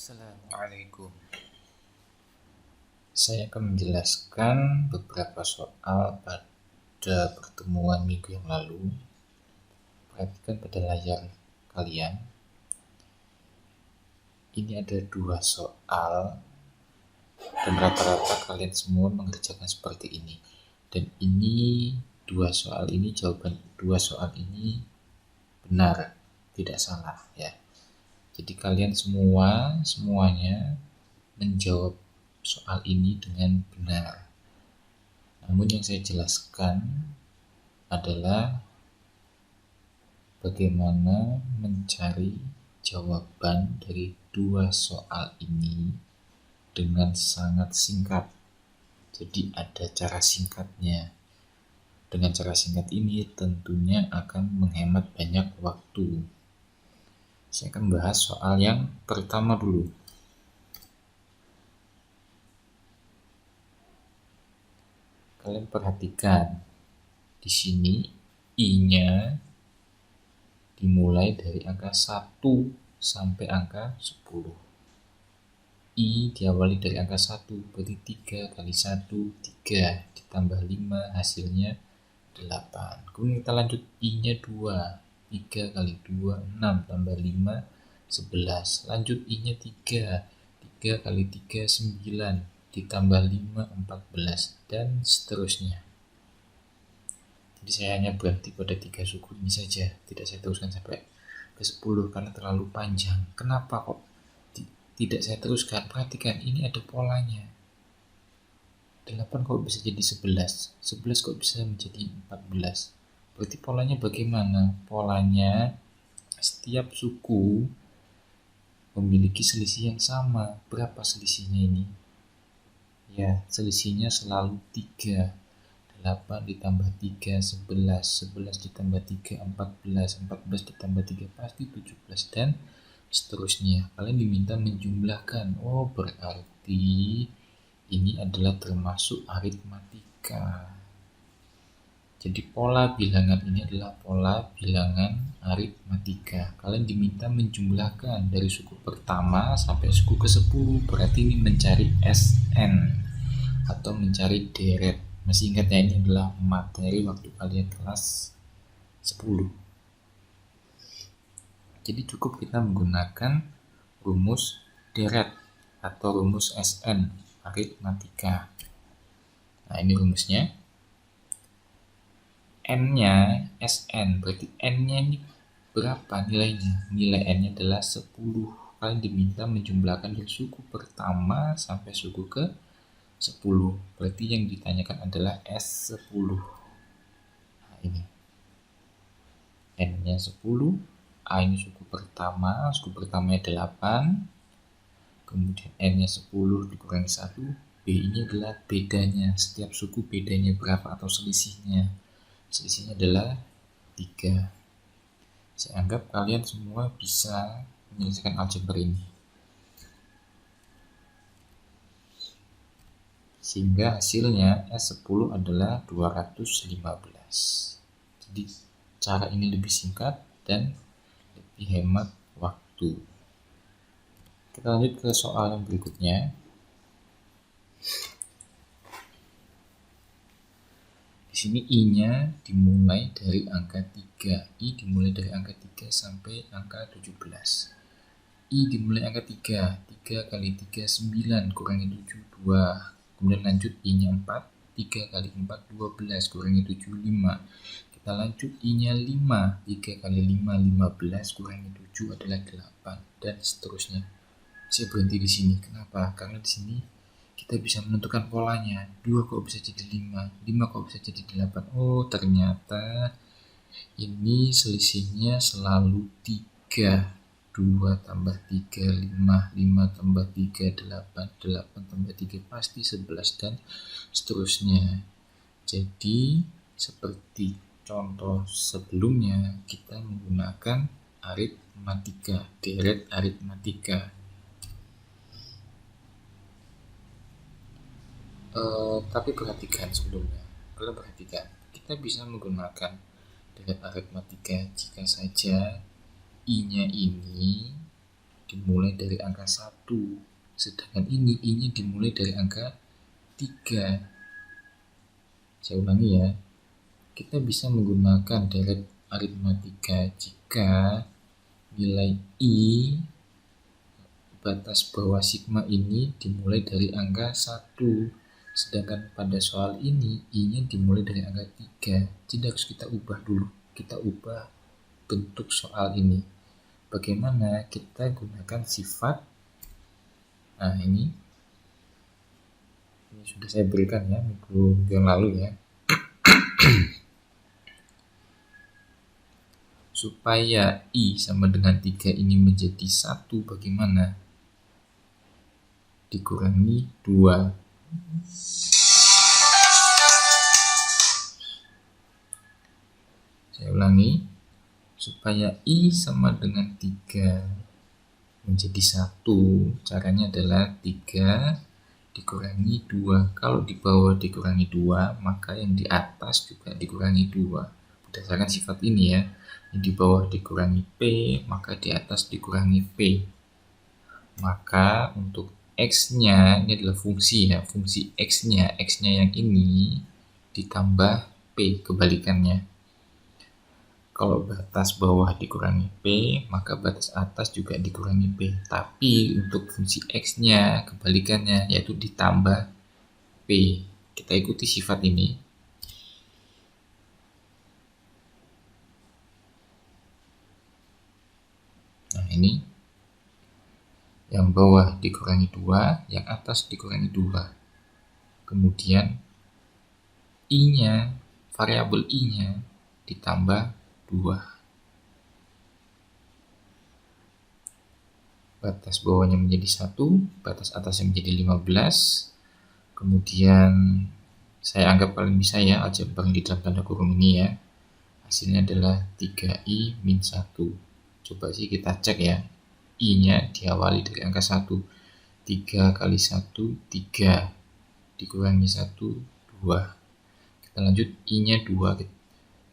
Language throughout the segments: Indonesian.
Assalamualaikum. Saya akan menjelaskan beberapa soal pada pertemuan minggu yang lalu. Perhatikan pada layar kalian. Ini ada 2 soal dan rata-rata kalian semua mengerjakan seperti ini. Dan ini 2 soal ini, jawaban 2 soal ini benar, tidak salah ya. Jadi kalian semuanya menjawab soal ini dengan benar. Namun yang saya jelaskan adalah bagaimana mencari jawaban dari 2 soal ini dengan sangat singkat. Jadi ada cara singkatnya. Dengan cara singkat ini tentunya akan menghemat banyak waktu. Saya akan bahas soal yang pertama dulu. Kalian perhatikan di sini I-nya dimulai dari angka 1 sampai angka 10. I diawali dari angka 1, berarti 3 kali 1, 3 ditambah 5 hasilnya 8. Kemudian kita lanjut I-nya 2, 3 kali 2, 6 tambah 5, 11. Lanjut I-nya 3, 3 kali 3, 9 ditambah 5, 14 dan seterusnya. Jadi saya hanya berhenti pada 3 suku ini saja, tidak saya teruskan sampai ke 10 karena terlalu panjang. Kenapa kok tidak saya teruskan? Perhatikan, ini ada polanya. 8 kok bisa jadi 11, 11 kok bisa menjadi 14. Berarti polanya bagaimana? Polanya setiap suku memiliki selisih yang sama. Berapa selisihnya ini? Ya, selisihnya selalu 3. 8 ditambah 3, 11, 11 ditambah 3, 14, 14 ditambah 3 pasti 17 dan seterusnya. Kalian diminta menjumlahkan. Oh, berarti ini adalah termasuk aritmatika. Jadi pola bilangan ini adalah pola bilangan aritmatika. Kalian diminta menjumlahkan dari suku pertama sampai suku ke-10. Berarti ini mencari SN atau mencari deret. Masih ingat ya, ini adalah materi waktu kalian kelas 10. Jadi cukup kita menggunakan rumus deret atau rumus SN aritmatika. Nah, ini rumusnya. N-nya SN, berarti N-nya ini berapa nilainya? Nilai N-nya adalah 10. Kalian diminta menjumlahkan dari suku pertama sampai suku ke 10. Berarti yang ditanyakan adalah S10. Nah, ini N-nya 10, A ini suku pertamanya 8, kemudian N-nya 10 dikurangi 1, B ini adalah bedanya, setiap suku bedanya berapa atau selisihnya. Selisihnya adalah 3. Saya anggap kalian semua bisa menyelesaikan aljabar ini. Sehingga hasilnya S10 adalah 215. Jadi cara ini lebih singkat dan lebih hemat waktu. Kita lanjut ke soal yang berikutnya. Di sini I-nya dimulai dari angka 3. I dimulai dari angka 3 sampai angka 17. I dimulai angka 3. 3 kali 3 9 kurangi 7 2. Kemudian lanjut I-nya 4. 3 kali 4 12 kurangi 7 5. Kita lanjut I-nya 5. 3 kali 5 15 kurangi 7 adalah 8 dan seterusnya. Saya berhenti di sini. Kenapa? Karena di sini kita bisa menentukan polanya. 2 kok bisa jadi 5, 5 kok bisa jadi 8. Oh, ternyata ini selisihnya selalu 3. 2 tambah 3, 5, 5 tambah 3, 8, 8 tambah 3 pasti 11 dan seterusnya. Jadi seperti contoh sebelumnya, kita menggunakan aritmatika, deret aritmatika. Tapi perhatikan sebelumnya, kalian perhatikan, kita bisa menggunakan deret aritmatika jika saja I-nya ini dimulai dari angka 1, sedangkan ini I-nya dimulai dari angka 3. Saya ulangi ya, kita bisa menggunakan direct aritmatika jika nilai I batas bawah sigma ini dimulai dari angka 1, sedangkan pada soal ini I-nya dimulai dari angka 3. Jadi harus kita ubah dulu, kita ubah bentuk soal ini. Bagaimana? Kita gunakan sifat, nah ini sudah saya berikan ya minggu yang lalu ya. Supaya I sama dengan 3 ini menjadi 1, bagaimana? Dikurangi 2. Saya ulangi, supaya I sama dengan 3 menjadi 1, caranya adalah 3 dikurangi 2. Kalau di bawah dikurangi 2, maka yang di atas juga dikurangi 2. Berdasarkan sifat ini ya, yang di bawah dikurangi P, maka di atas dikurangi P. Maka untuk X-nya, ini adalah fungsi ya, fungsi X-nya yang ini ditambah P, kebalikannya. Kalau batas bawah dikurangi P, maka batas atas juga dikurangi P. Tapi untuk fungsi X-nya, kebalikannya, yaitu ditambah P. Kita ikuti sifat ini. Nah ini, yang bawah dikurangi 2, yang atas dikurangi 2. Kemudian, I-nya, variabel I-nya ditambah 2. Batas bawahnya menjadi 1, batas atasnya menjadi 15. Kemudian saya anggap kalian bisa ya aljabar di dalam tanda kurung ini ya. Hasilnya adalah 3I min 1. Coba sih kita cek ya. I-nya diawali dari angka 1. 3 kali 1, 3. Dikurangi 1, 2. Kita lanjut, I-nya 2.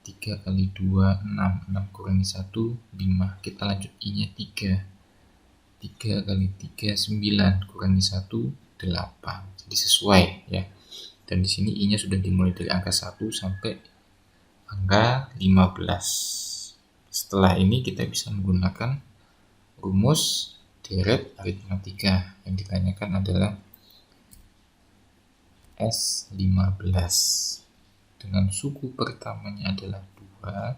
3 kali 2, 6. 6 kurangi 1, 5. Kita lanjut, I-nya 3. 3 kali 3, 9. Kurangi 1, 8. Jadi sesuai ya. Dan di sini I-nya sudah dimulai dari angka 1 sampai angka 15. Setelah ini kita bisa menggunakan rumus direct aritmatika. Yang ditanyakan adalah S15. Dengan suku pertamanya adalah 2,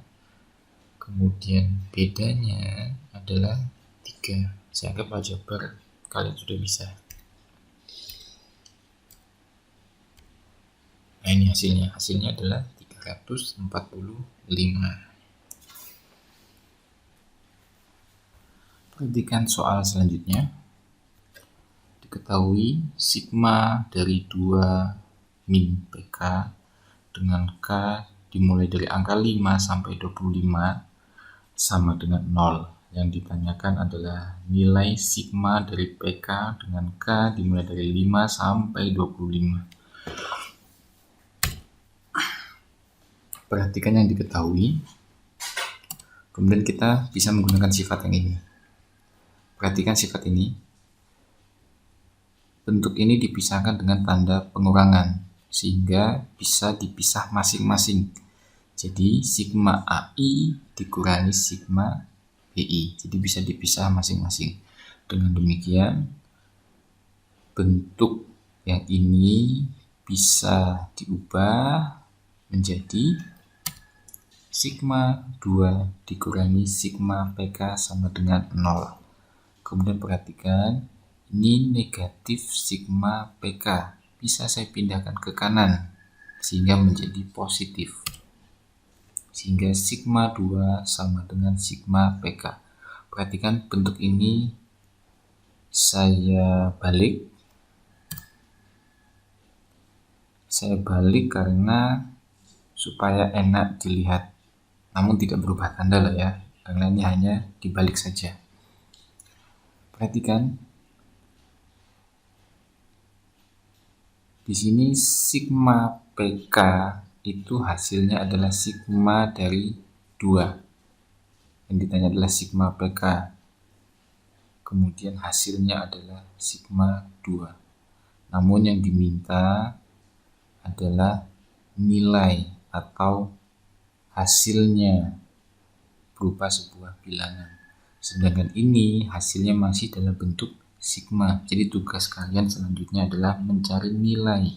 kemudian bedanya adalah 3. Saya anggap aljabar kalian sudah bisa. Nah ini hasilnya adalah 345. Perhatikan soal selanjutnya. Diketahui sigma dari 2 min PK dengan K dimulai dari angka 5 sampai 25 sama dengan 0. Yang ditanyakan adalah nilai sigma dari PK dengan K dimulai dari 5 sampai 25. Perhatikan yang diketahui. Kemudian kita bisa menggunakan sifat yang ini. Perhatikan sifat ini. Bentuk ini dipisahkan dengan tanda pengurangan, sehingga bisa dipisah masing-masing. Jadi sigma AI dikurangi sigma BI, jadi bisa dipisah masing-masing. Dengan demikian, bentuk yang ini bisa diubah menjadi sigma 2 dikurangi sigma PK sama dengan 0. Kemudian perhatikan, ini negatif sigma PK. Bisa saya pindahkan ke kanan sehingga menjadi positif. Sehingga sigma 2 sama dengan sigma PK. Perhatikan bentuk ini saya balik. Saya balik karena supaya enak dilihat. Namun tidak berubah tanda lah ya. Karena ini hanya dibalik saja. Perhatikan. Di sini sigma PK itu hasilnya adalah sigma dari 2. Yang ditanya adalah sigma PK. kemudian hasilnya adalah sigma 2. Namun yang diminta adalah nilai atau hasilnya berupa sebuah bilangan. Sedangkan ini hasilnya masih dalam bentuk sigma. Jadi tugas kalian selanjutnya adalah mencari nilai,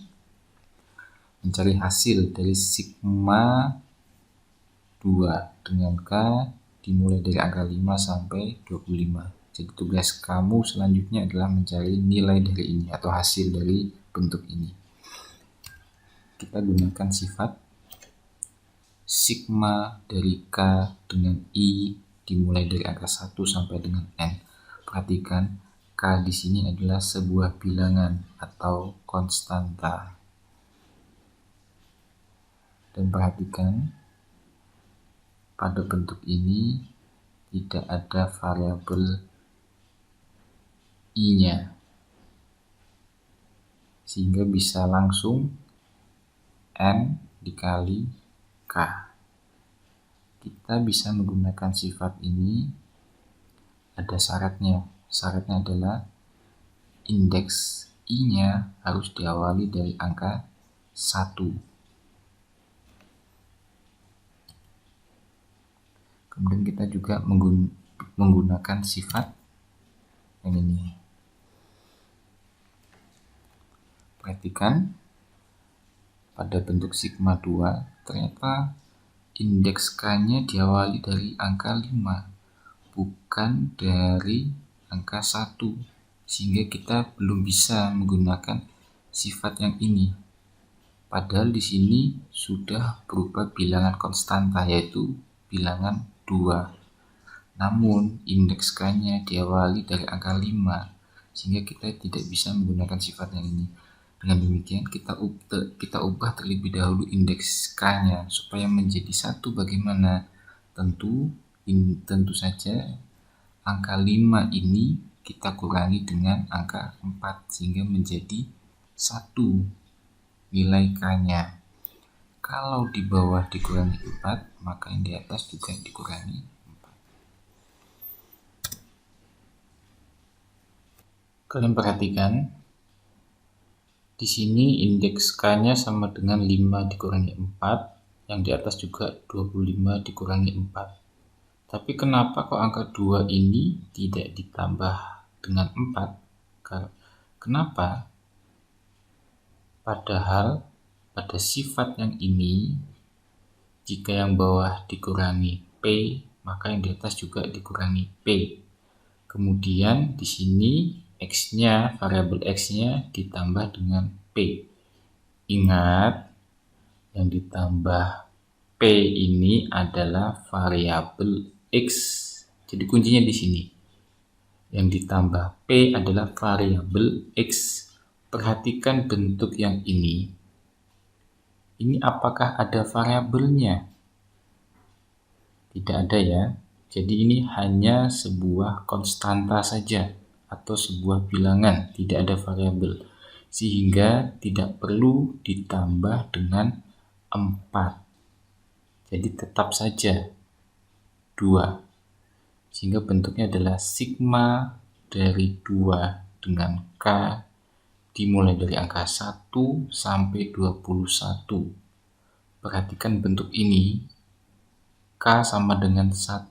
mencari hasil dari sigma 2 dengan K dimulai dari angka 5 sampai 25. Jadi tugas kamu selanjutnya adalah mencari nilai dari ini atau hasil dari bentuk ini. Kita gunakan sifat sigma dari K dengan I dimulai dari angka 1 sampai dengan N. Perhatikan, K di sini adalah sebuah bilangan atau konstanta. Dan perhatikan, pada bentuk ini tidak ada variabel I-nya, sehingga bisa langsung N dikali K. Kita bisa menggunakan sifat ini, ada syaratnya. Syaratnya adalah indeks I-nya harus diawali dari angka 1. Kemudian kita juga menggunakan sifat yang ini. Perhatikan, pada bentuk sigma 2 ternyata indeks K-nya diawali dari angka 5, bukan dari angka 1, sehingga kita belum bisa menggunakan sifat yang ini. Padahal di sini sudah berupa bilangan konstanta, yaitu bilangan 2. Namun indeks K-nya diawali dari angka 5, sehingga kita tidak bisa menggunakan sifat yang ini. Dengan demikian kita ubah terlebih dahulu indeks K-nya supaya menjadi 1. Bagaimana? Tentu saja angka 5 ini kita kurangi dengan angka 4 sehingga menjadi 1 nilai K-nya. Kalau di bawah dikurangi 4, maka yang di atas juga dikurangi 4. Kalian perhatikan, di sini indeks K-nya sama dengan 5 dikurangi 4, yang di atas juga 25 dikurangi 4. Tapi kenapa kok angka 2 ini tidak ditambah dengan 4? Kenapa? Padahal pada sifat yang ini, jika yang bawah dikurangi P, maka yang di atas juga dikurangi P. Kemudian di sini X-nya, variabel X-nya ditambah dengan P. Ingat, yang ditambah P ini adalah variabel X. Jadi kuncinya di sini. Yang ditambah P adalah variabel X. Perhatikan bentuk yang ini. Ini apakah ada variabelnya? Tidak ada ya. Jadi ini hanya sebuah konstanta saja atau sebuah bilangan, tidak ada variabel, sehingga tidak perlu ditambah dengan 4. Jadi tetap saja 2, sehingga bentuknya adalah sigma dari 2 dengan K dimulai dari angka 1 sampai 21. Perhatikan bentuk ini, K sama dengan 1.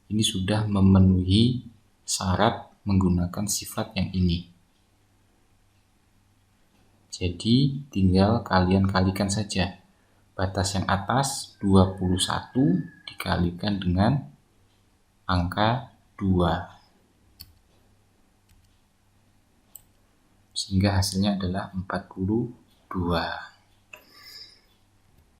Ini sudah memenuhi syarat menggunakan sifat yang ini. Jadi tinggal kalian kalikan saja. Batas yang atas 21 dikalikan dengan angka 2. Sehingga hasilnya adalah 42.